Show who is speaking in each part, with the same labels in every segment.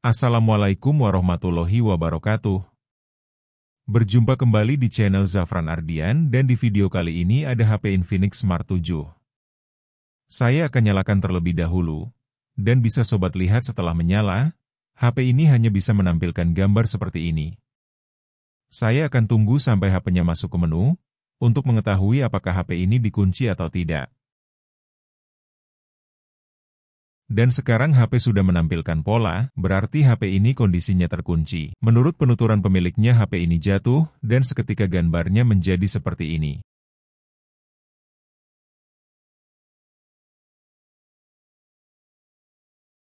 Speaker 1: Assalamualaikum warahmatullahi wabarakatuh. Berjumpa kembali di channel Zafran Ardian dan di video kali ini ada HP Infinix Smart 7. Saya akan nyalakan terlebih dahulu, dan bisa sobat lihat setelah menyala, HP ini hanya bisa menampilkan gambar seperti ini. Saya akan tunggu sampai HP-nya masuk ke menu, untuk mengetahui apakah HP ini dikunci atau tidak. Dan sekarang HP sudah menampilkan pola, berarti HP ini kondisinya terkunci. Menurut penuturan pemiliknya HP ini jatuh, dan seketika gambarnya menjadi seperti ini.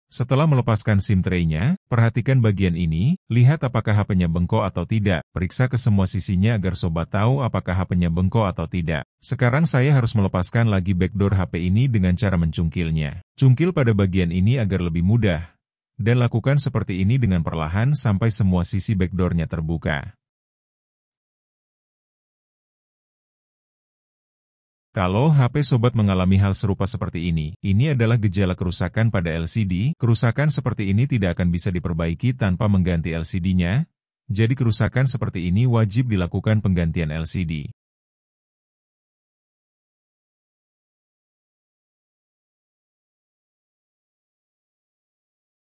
Speaker 1: Setelah melepaskan SIM tray-nya, perhatikan bagian ini, lihat apakah HP-nya bengkok atau tidak, periksa ke semua sisinya agar sobat tahu apakah HP-nya bengkok atau tidak. Sekarang saya harus melepaskan lagi backdoor HP ini dengan cara mencungkilnya. Cungkil pada bagian ini agar lebih mudah, dan lakukan seperti ini dengan perlahan sampai semua sisi backdoor-nya terbuka. Kalau HP sobat mengalami hal serupa seperti ini adalah gejala kerusakan pada LCD. Kerusakan seperti ini tidak akan bisa diperbaiki tanpa mengganti LCD-nya, jadi kerusakan seperti ini wajib dilakukan penggantian LCD.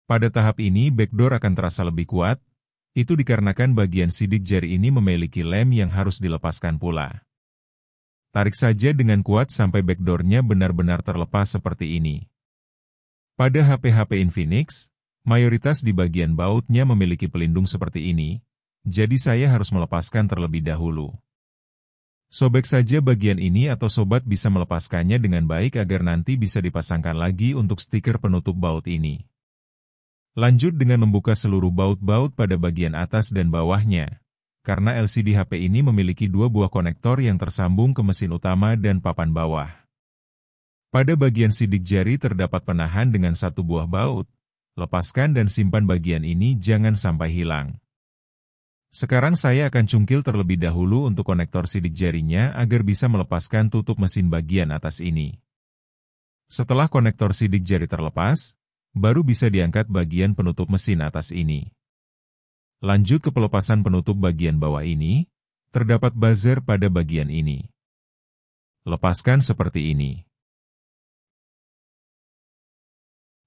Speaker 1: Pada tahap ini backdoor akan terasa lebih kuat, itu dikarenakan bagian sidik jari ini memiliki lem yang harus dilepaskan pula. Tarik saja dengan kuat sampai backdoor-nya benar-benar terlepas seperti ini. Pada HP-HP Infinix, mayoritas di bagian bautnya memiliki pelindung seperti ini, jadi saya harus melepaskan terlebih dahulu. Sobek saja bagian ini atau sobat bisa melepaskannya dengan baik agar nanti bisa dipasangkan lagi untuk stiker penutup baut ini. Lanjut dengan membuka seluruh baut-baut pada bagian atas dan bawahnya. Karena LCD HP ini memiliki dua buah konektor yang tersambung ke mesin utama dan papan bawah. Pada bagian sidik jari terdapat penahan dengan satu buah baut. Lepaskan dan simpan bagian ini jangan sampai hilang. Sekarang saya akan cungkil terlebih dahulu untuk konektor sidik jarinya agar bisa melepaskan tutup mesin bagian atas ini. Setelah konektor sidik jari terlepas, baru bisa diangkat bagian penutup mesin atas ini. Lanjut ke pelepasan penutup bagian bawah ini, terdapat buzzer pada bagian ini. Lepaskan seperti ini.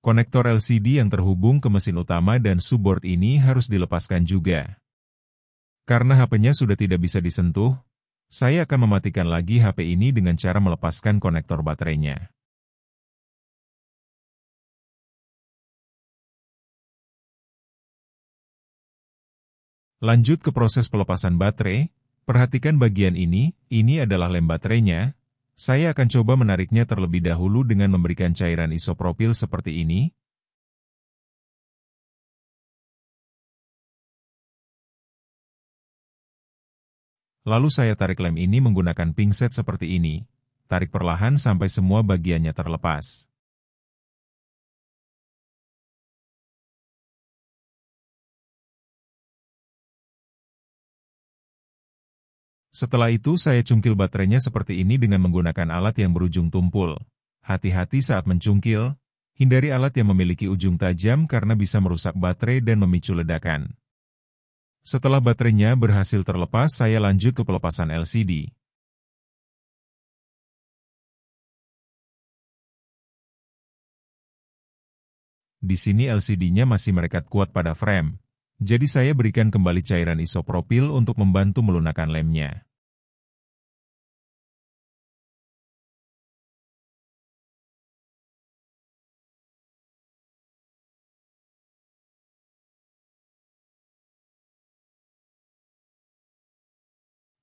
Speaker 1: Konektor LCD yang terhubung ke mesin utama dan subboard ini harus dilepaskan juga. Karena HP-nya sudah tidak bisa disentuh, saya akan mematikan lagi HP ini dengan cara melepaskan konektor baterainya. Lanjut ke proses pelepasan baterai, perhatikan bagian ini adalah lem baterainya. Saya akan coba menariknya terlebih dahulu dengan memberikan cairan isopropil seperti ini. Lalu saya tarik lem ini menggunakan pinset seperti ini, tarik perlahan sampai semua bagiannya terlepas. Setelah itu saya cungkil baterainya seperti ini dengan menggunakan alat yang berujung tumpul. Hati-hati saat mencungkil, hindari alat yang memiliki ujung tajam karena bisa merusak baterai dan memicu ledakan. Setelah baterainya berhasil terlepas, saya lanjut ke pelepasan LCD. Di sini LCD-nya masih merekat kuat pada frame, jadi saya berikan kembali cairan isopropil untuk membantu melunakkan lemnya.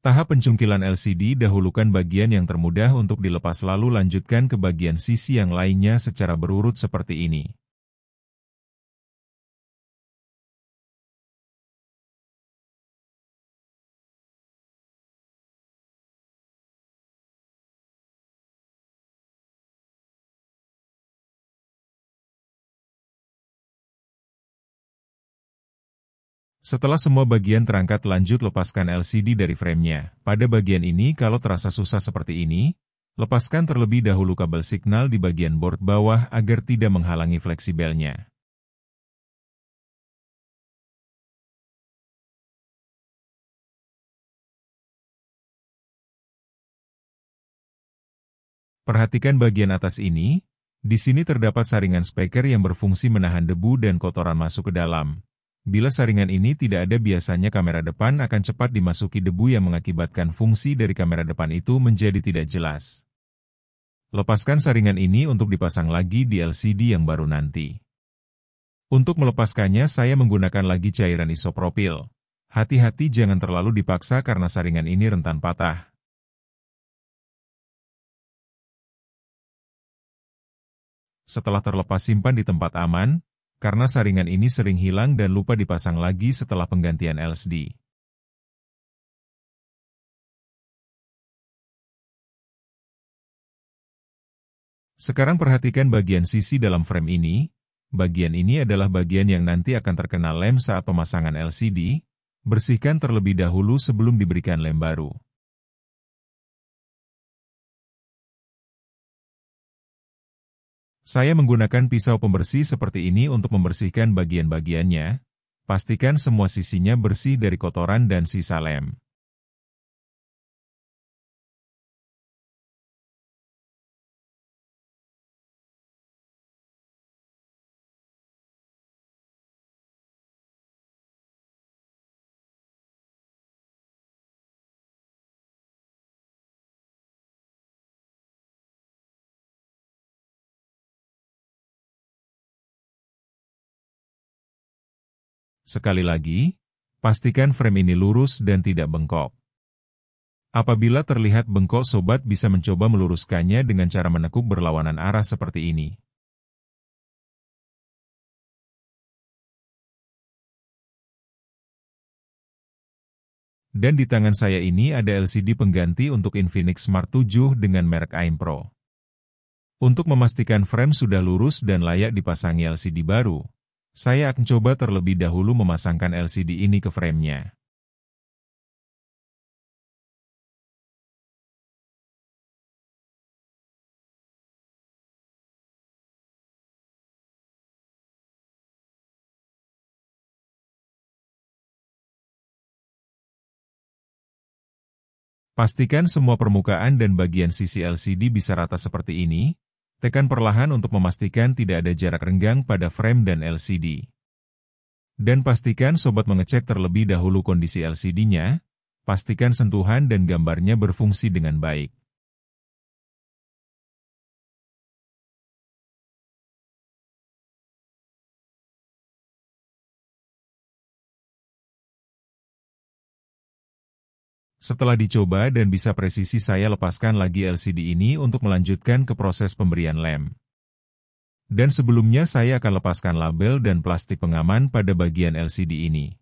Speaker 1: Tahap pencungkilan LCD dahulukan bagian yang termudah untuk dilepas lalu lanjutkan ke bagian sisi yang lainnya secara berurut seperti ini. Setelah semua bagian terangkat lanjut lepaskan LCD dari framenya. Pada bagian ini kalau terasa susah seperti ini, lepaskan terlebih dahulu kabel signal di bagian board bawah agar tidak menghalangi fleksibelnya. Perhatikan bagian atas ini. Di sini terdapat saringan speaker yang berfungsi menahan debu dan kotoran masuk ke dalam. Bila saringan ini tidak ada, biasanya kamera depan akan cepat dimasuki debu yang mengakibatkan fungsi dari kamera depan itu menjadi tidak jelas. Lepaskan saringan ini untuk dipasang lagi di LCD yang baru nanti. Untuk melepaskannya saya menggunakan lagi cairan isopropil. Hati-hati jangan terlalu dipaksa karena saringan ini rentan patah. Setelah terlepas, simpan di tempat aman, karena saringan ini sering hilang dan lupa dipasang lagi setelah penggantian LCD. Sekarang perhatikan bagian sisi dalam frame ini. Bagian ini adalah bagian yang nanti akan terkena lem saat pemasangan LCD. Bersihkan terlebih dahulu sebelum diberikan lem baru. Saya menggunakan pisau pembersih seperti ini untuk membersihkan bagian-bagiannya. Pastikan semua sisinya bersih dari kotoran dan sisa lem. Sekali lagi, pastikan frame ini lurus dan tidak bengkok. Apabila terlihat bengkok, sobat bisa mencoba meluruskannya dengan cara menekuk berlawanan arah seperti ini. Dan di tangan saya ini ada LCD pengganti untuk Infinix Smart 7 dengan merek AIM Pro. Untuk memastikan frame sudah lurus dan layak dipasangi LCD baru, saya akan coba terlebih dahulu memasangkan LCD ini ke framenya. Pastikan semua permukaan dan bagian sisi LCD bisa rata seperti ini. Tekan perlahan untuk memastikan tidak ada jarak renggang pada frame dan LCD. Dan pastikan sobat mengecek terlebih dahulu kondisi LCD-nya, pastikan sentuhan dan gambarnya berfungsi dengan baik. Setelah dicoba dan bisa presisi, saya lepaskan lagi LCD ini untuk melanjutkan ke proses pemberian lem. Dan sebelumnya saya akan lepaskan label dan plastik pengaman pada bagian LCD ini.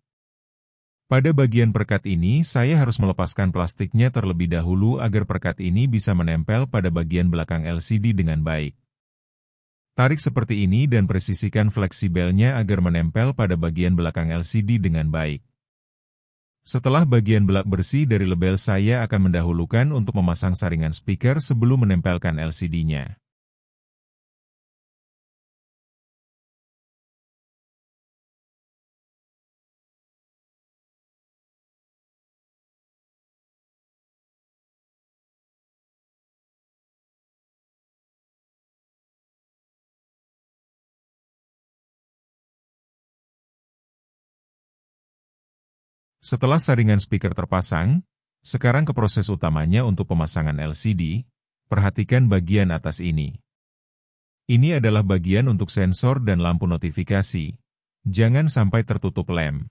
Speaker 1: Pada bagian perekat ini saya harus melepaskan plastiknya terlebih dahulu agar perekat ini bisa menempel pada bagian belakang LCD dengan baik. Tarik seperti ini dan presisikan fleksibelnya agar menempel pada bagian belakang LCD dengan baik. Setelah bagian belak bersih dari label, saya akan mendahulukan untuk memasang saringan speaker sebelum menempelkan LCD-nya. Setelah saringan speaker terpasang, sekarang ke proses utamanya untuk pemasangan LCD. Perhatikan bagian atas ini. Ini adalah bagian untuk sensor dan lampu notifikasi. Jangan sampai tertutup lem.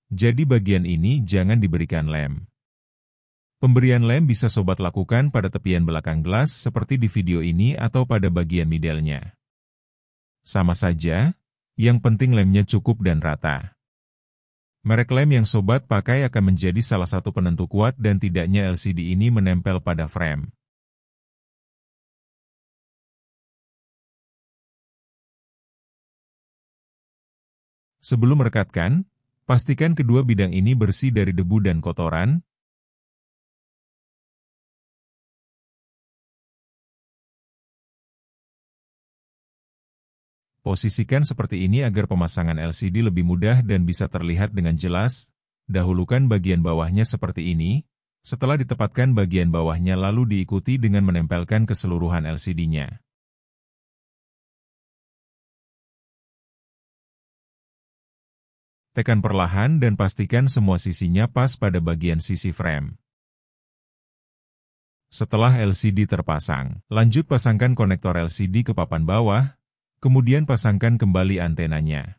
Speaker 1: Jadi bagian ini jangan diberikan lem. Pemberian lem bisa sobat lakukan pada tepian belakang gelas seperti di video ini atau pada bagian middle-nya. Sama saja, yang penting lemnya cukup dan rata. Merek lem yang sobat pakai akan menjadi salah satu penentu kuat dan tidaknya LCD ini menempel pada frame. Sebelum merekatkan, pastikan kedua bidang ini bersih dari debu dan kotoran. Posisikan seperti ini agar pemasangan LCD lebih mudah dan bisa terlihat dengan jelas. Dahulukan bagian bawahnya seperti ini. Setelah ditempatkan bagian bawahnya lalu diikuti dengan menempelkan keseluruhan LCD-nya. Tekan perlahan dan pastikan semua sisinya pas pada bagian sisi frame. Setelah LCD terpasang, lanjut pasangkan konektor LCD ke papan bawah, kemudian pasangkan kembali antenanya.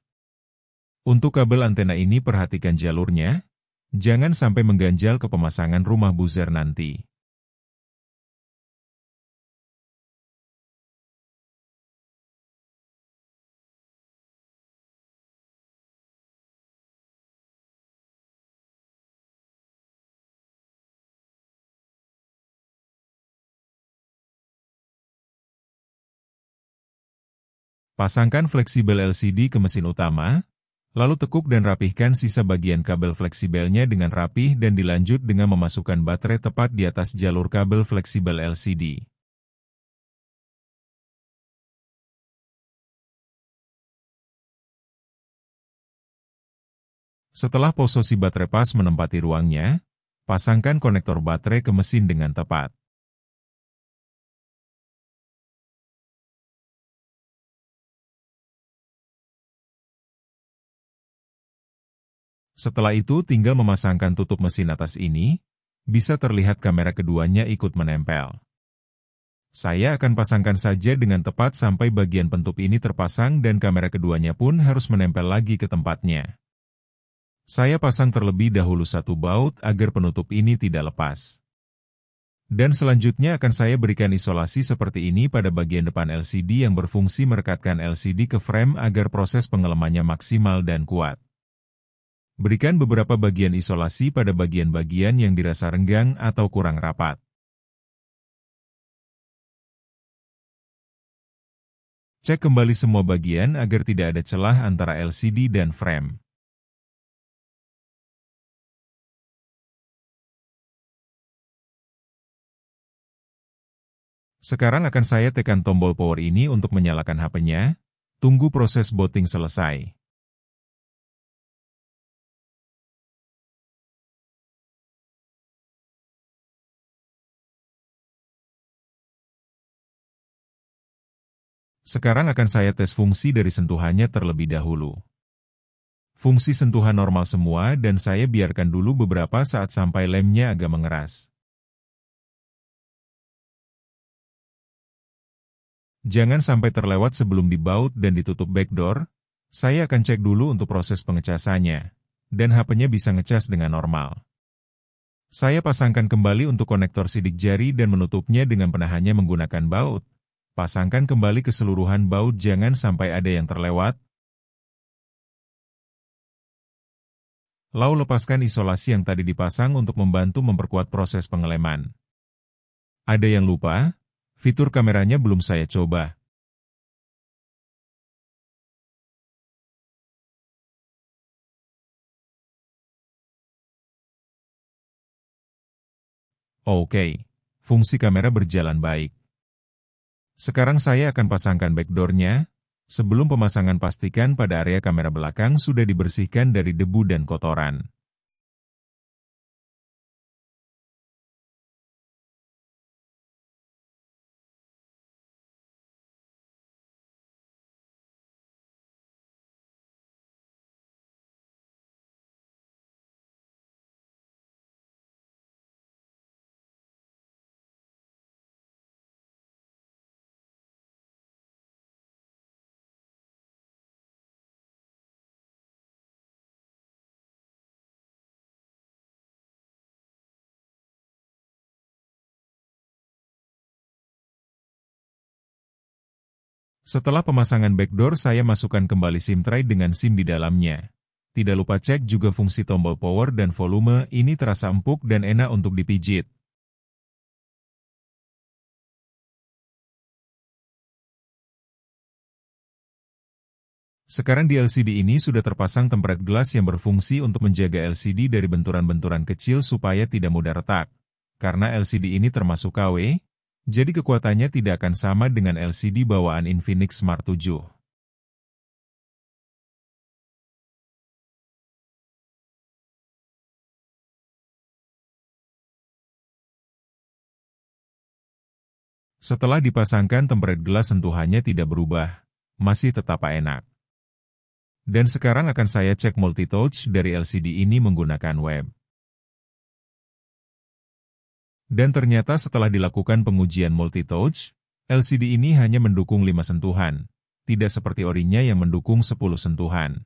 Speaker 1: Untuk kabel antena ini perhatikan jalurnya, jangan sampai mengganjal ke pemasangan rumah buzzer nanti. Pasangkan fleksibel LCD ke mesin utama, lalu tekuk dan rapihkan sisa bagian kabel fleksibelnya dengan rapih dan dilanjut dengan memasukkan baterai tepat di atas jalur kabel fleksibel LCD. Setelah posisi baterai pas menempati ruangnya, pasangkan konektor baterai ke mesin dengan tepat. Setelah itu tinggal memasangkan tutup mesin atas ini, bisa terlihat kamera keduanya ikut menempel. Saya akan pasangkan saja dengan tepat sampai bagian pentup ini terpasang dan kamera keduanya pun harus menempel lagi ke tempatnya. Saya pasang terlebih dahulu satu baut agar penutup ini tidak lepas. Dan selanjutnya akan saya berikan isolasi seperti ini pada bagian depan LCD yang berfungsi merekatkan LCD ke frame agar proses pengelemannya maksimal dan kuat. Berikan beberapa bagian isolasi pada bagian-bagian yang dirasa renggang atau kurang rapat. Cek kembali semua bagian agar tidak ada celah antara LCD dan frame. Sekarang akan saya tekan tombol power ini untuk menyalakan HP-nya. Tunggu proses booting selesai. Sekarang akan saya tes fungsi dari sentuhannya terlebih dahulu. Fungsi sentuhan normal semua dan saya biarkan dulu beberapa saat sampai lemnya agak mengeras. Jangan sampai terlewat sebelum dibaut dan ditutup backdoor. Saya akan cek dulu untuk proses pengecasannya, dan HP-nya bisa ngecas dengan normal. Saya pasangkan kembali untuk konektor sidik jari dan menutupnya dengan penahannya menggunakan baut. Pasangkan kembali keseluruhan baut, jangan sampai ada yang terlewat. Lalu lepaskan isolasi yang tadi dipasang untuk membantu memperkuat proses pengeleman. Ada yang lupa? Fitur kameranya belum saya coba. Oke, fungsi kamera berjalan baik. Sekarang saya akan pasangkan backdoor-nya. Sebelum pemasangan pastikan pada area kamera belakang sudah dibersihkan dari debu dan kotoran. Setelah pemasangan backdoor, saya masukkan kembali SIM tray dengan SIM di dalamnya. Tidak lupa cek juga fungsi tombol power dan volume, ini terasa empuk dan enak untuk dipijit. Sekarang di LCD ini sudah terpasang tempered glass yang berfungsi untuk menjaga LCD dari benturan-benturan kecil supaya tidak mudah retak. Karena LCD ini termasuk KW, jadi kekuatannya tidak akan sama dengan LCD bawaan Infinix Smart 7. Setelah dipasangkan tempered glass sentuhannya tidak berubah, masih tetap enak. Dan sekarang akan saya cek multitouch dari LCD ini menggunakan web. Dan ternyata setelah dilakukan pengujian multitouch, LCD ini hanya mendukung 5 sentuhan, tidak seperti orinya yang mendukung 10 sentuhan.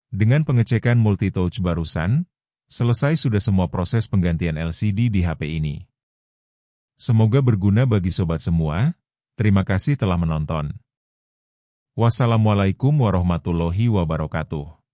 Speaker 1: Dengan pengecekan multitouch barusan, selesai sudah semua proses penggantian LCD di HP ini. Semoga berguna bagi sobat semua. Terima kasih telah menonton. Wassalamualaikum warahmatullahi wabarakatuh.